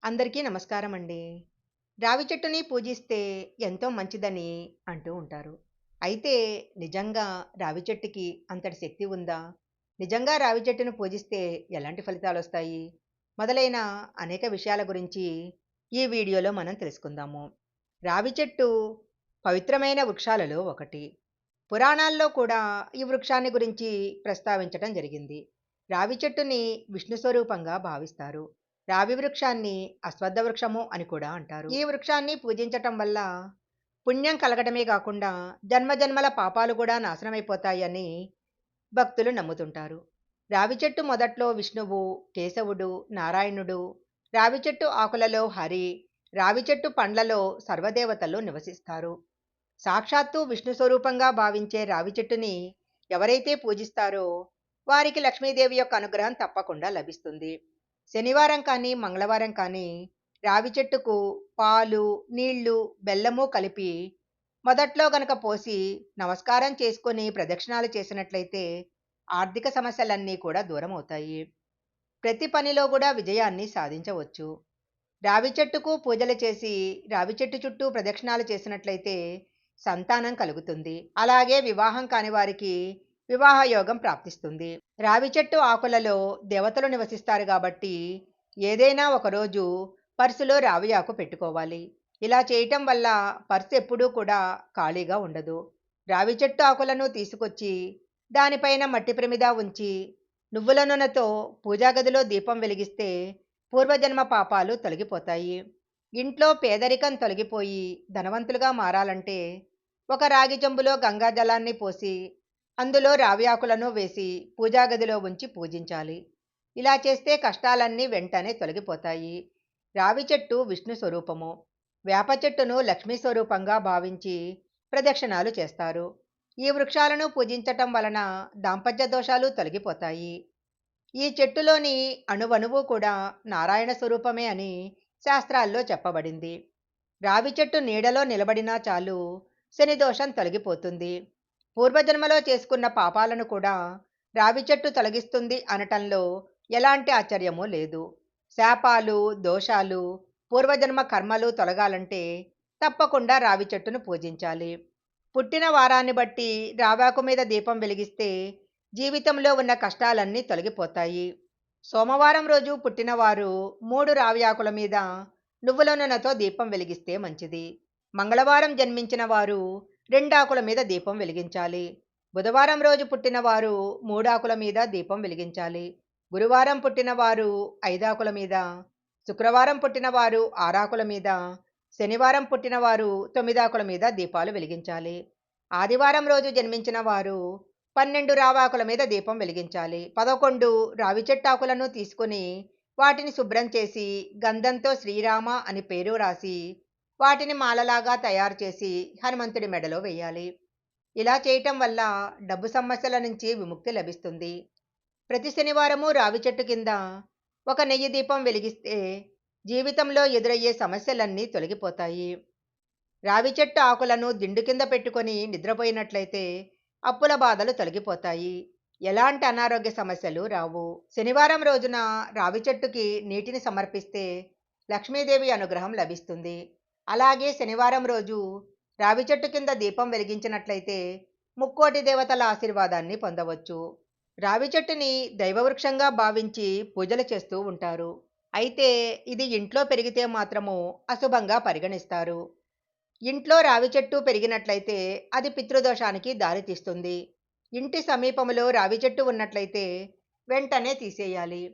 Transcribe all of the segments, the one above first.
అందరికీ నమస్కారం అండి. రావి చెట్టుని పూజిస్తే ఎంతో మంచిదని అంటూ ఉంటారు. అయితే నిజంగా రావి చెట్టుకి అంతటి శక్తి ఉందా? నిజంగా రావి చెట్టును పూజిస్తే ఎలాంటి ఫలితాలొస్తాయి? మొదలైన అనేక విషయాల గురించి ఈ వీడియోలో మనం తెలుసుకుందాము. రావి చెట్టు పవిత్రమైన వృక్షాలలో ఒకటి. పురాణాల్లో కూడా ఈ వృక్షాన్ని గురించి ప్రస్తావించటం జరిగింది. రావి చెట్టుని విష్ణు స్వరూపంగా భావిస్తారు. రావి వృక్షాన్ని అశ్వత్థ వృక్షము అని కూడా అంటారు. ఈ వృక్షాన్ని పూజించటం వల్ల పుణ్యం కలగడమే కాకుండా జన్మజన్మల పాపాలు కూడా నాశనమైపోతాయని భక్తులు నమ్ముతుంటారు. రావి చెట్టు మొదట్లో విష్ణువు, కేశవుడు, నారాయణుడు, రావి చెట్టు ఆకులలో హరి, రావి చెట్టు పండ్లలో సర్వదేవతలు నివసిస్తారు. సాక్షాత్తు విష్ణు స్వరూపంగా భావించే రావి చెట్టుని ఎవరైతే పూజిస్తారో వారికి లక్ష్మీదేవి యొక్క అనుగ్రహం తప్పకుండా లభిస్తుంది. శనివారం కానీ మంగళవారం కానీ రావి చెట్టుకు పాలు, నీళ్లు, బెల్లము కలిపి మొదట్లో గనక పోసి నమస్కారం చేసుకొని ప్రదక్షిణాలు చేసినట్లయితే ఆర్థిక సమస్యలన్నీ కూడా దూరం అవుతాయి. ప్రతి పనిలో కూడా విజయాన్ని సాధించవచ్చు. రావి చెట్టుకు పూజలు చేసి రావి చెట్టు చుట్టూ ప్రదక్షిణాలు చేసినట్లయితే సంతానం కలుగుతుంది. అలాగే వివాహం కాని వారికి వివాహ యోగం ప్రాప్తిస్తుంది. రావి చెట్టు ఆకులలో దేవతలు నివసిస్తారు కాబట్టి ఏదైనా ఒకరోజు పర్సులో రావి ఆకు పెట్టుకోవాలి. ఇలా చేయటం వల్ల పర్సు ఎప్పుడూ కూడా ఖాళీగా ఉండదు. రావి చెట్టు ఆకులను తీసుకొచ్చి దానిపైన మట్టి ప్రమిద ఉంచి నువ్వుల నూనెతో పూజా గదిలో దీపం వెలిగిస్తే పూర్వజన్మ పాపాలు తొలగిపోతాయి. ఇంట్లో పేదరికం తొలగిపోయి ధనవంతులుగా మారాలంటే ఒక రాగి చెంబులో గంగా జలాన్ని పోసి అందులో రావి ఆకులను వేసి పూజా గదిలో ఉంచి పూజించాలి. ఇలా చేస్తే కష్టాలన్నీ వెంటనే తొలగిపోతాయి. రావి చెట్టు విష్ణు స్వరూపము. వేప చెట్టును లక్ష్మీ స్వరూపంగా భావించి ప్రదక్షిణాలు చేస్తారు. ఈ వృక్షాలను పూజించటం వలన దాంపత్య దోషాలు తొలగిపోతాయి. ఈ చెట్టులోని అణువణువు కూడా నారాయణ స్వరూపమే అని శాస్త్రాల్లో చెప్పబడింది. రావి చెట్టు నీడలో నిలబడినా చాలు శని దోషం తొలగిపోతుంది. పూర్వజన్మలో చేసుకున్న పాపాలను కూడా రావి చెట్టు తొలగిస్తుంది అనటంలో ఎలాంటి ఆశ్చర్యమూ లేదు. శాపాలు, దోషాలు, పూర్వజన్మ కర్మలు తొలగాలంటే తప్పకుండా రావి చెట్టును పూజించాలి. పుట్టిన వారాన్ని బట్టి రావాకు మీద దీపం వెలిగిస్తే జీవితంలో ఉన్న కష్టాలన్నీ తొలగిపోతాయి. సోమవారం రోజు పుట్టినవారు 3 రావి ఆకుల మీద నువ్వుల నూనెతో దీపం వెలిగిస్తే మంచిది. మంగళవారం జన్మించిన వారు 2 ఆకుల మీద దీపం వెలిగించాలి. బుధవారం రోజు పుట్టిన వారు 3 ఆకుల మీద దీపం వెలిగించాలి. గురువారం పుట్టిన వారు 5 ఆకుల మీద, శుక్రవారం పుట్టిన వారు 6 ఆకుల మీద, శనివారం పుట్టిన వారు 9 ఆకుల మీద దీపాలు వెలిగించాలి. ఆదివారం రోజు జన్మించిన వారు 12 రావాకుల మీద దీపం వెలిగించాలి. 11 రావి చెట్టాకులను తీసుకుని వాటిని శుభ్రం చేసి గంధంతో శ్రీరామ అని పేరు రాసి వాటిని మాలలాగా తయారు చేసి హనుమంతుడి మెడలో వేయాలి. ఇలా చేయటం వల్ల డబ్బు సమస్యల నుంచి విముక్తి లభిస్తుంది. ప్రతి శనివారము రావి చెట్టు కింద ఒక నెయ్యి దీపం వెలిగిస్తే జీవితంలో ఎదురయ్యే సమస్యలన్నీ తొలగిపోతాయి. రావి చెట్టు ఆకులను దిండు కింద పెట్టుకొని నిద్రపోయినట్లయితే అప్పుల బాధలు తొలగిపోతాయి. ఎలాంటి అనారోగ్య సమస్యలు రావు. శనివారం రోజున రావి చెట్టుకి నీటిని సమర్పిస్తే లక్ష్మీదేవి అనుగ్రహం లభిస్తుంది. అలాగే శనివారం రోజు రావి చెట్టు కింద దీపం వెలిగించినట్లయితే ముక్కోటి దేవతల ఆశీర్వాదాన్ని పొందవచ్చు. రావి చెట్టుని దైవవృక్షంగా భావించి పూజలు చేస్తూ ఉంటారు. అయితే ఇది ఇంట్లో పెరిగితే మాత్రము అశుభంగా పరిగణిస్తారు. ఇంట్లో రావి చెట్టు పెరిగినట్లయితే అది పితృదోషానికి దారితీస్తుంది. ఇంటి సమీపంలో రావి చెట్టు ఉన్నట్లయితే వెంటనే తీసేయాలి.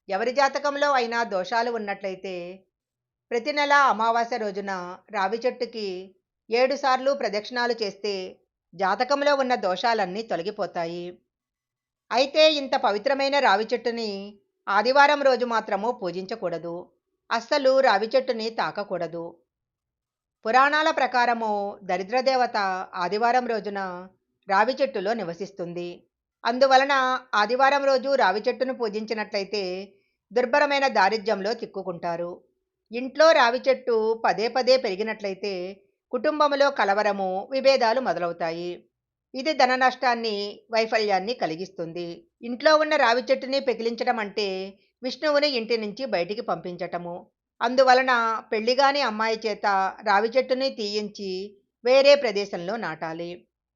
ఎవరి జాతకంలో అయినా దోషాలు ఉన్నట్లయితే ప్రతి నెల అమావాస్య రోజున రావి చెట్టుకి 7 సార్లు ప్రదక్షిణాలు చేస్తే జాతకంలో ఉన్న దోషాలన్నీ తొలగిపోతాయి. అయితే ఇంత పవిత్రమైన రావి చెట్టుని ఆదివారం రోజు మాత్రము పూజించకూడదు. అస్సలు రావి చెట్టుని తాకకూడదు. పురాణాల ప్రకారము దరిద్రదేవత ఆదివారం రోజున రావి చెట్టులో నివసిస్తుంది. అందువలన ఆదివారం రోజు రావి చెట్టును పూజించినట్లయితే దుర్భరమైన దారిద్ర్యంలో చిక్కుకుంటారు. ఇంట్లో రావి చెట్టు పదే పదే పెరిగినట్లయితే కుటుంబంలో కలవరము, విభేదాలు మొదలవుతాయి. ఇది ధన నష్టాన్ని, వైఫల్యాన్ని కలిగిస్తుంది. ఇంట్లో ఉన్న రావి చెట్టుని పెకిలించడం అంటే విష్ణువుని ఇంటి నుంచి బయటికి పంపించటము. అందువలన పెళ్లిగాని అమ్మాయి చేత రావి చెట్టుని తీయించి వేరే ప్రదేశంలో నాటాలి.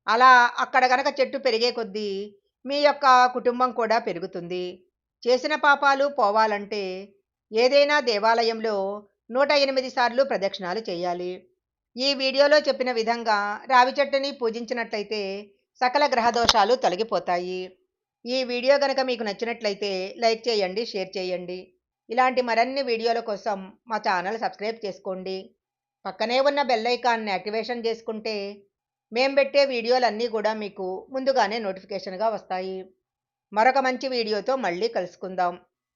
అలా అక్కడ గనక చెట్టు పెరిగే కొద్దీ మీ యొక్క కుటుంబం కూడా పెరుగుతుంది. చేసిన పాపాలు పోవాలంటే ఏదైనా దేవాలయంలో 108 సార్లు ప్రదక్షిణాలు చేయాలి. ఈ వీడియోలో చెప్పిన విధంగా రావి చెట్టుని పూజించినట్లయితే సకల గ్రహ దోషాలు తొలగిపోతాయి. ఈ వీడియో గనక మీకు నచ్చినట్లయితే లైక్ చేయండి, షేర్ చేయండి. ఇలాంటి మరిన్ని వీడియోల కోసం మా ఛానల్ సబ్స్క్రైబ్ చేసుకోండి. పక్కనే ఉన్న బెల్ ఐకాన్ని యాక్టివేషన్ చేసుకుంటే మేము పెట్టే వీడియోలన్నీ కూడా మీకు ముందుగానే నోటిఫికేషన్‌గా వస్తాయి. మరొక మంచి వీడియోతో మళ్ళీ కలుసుకుందాం.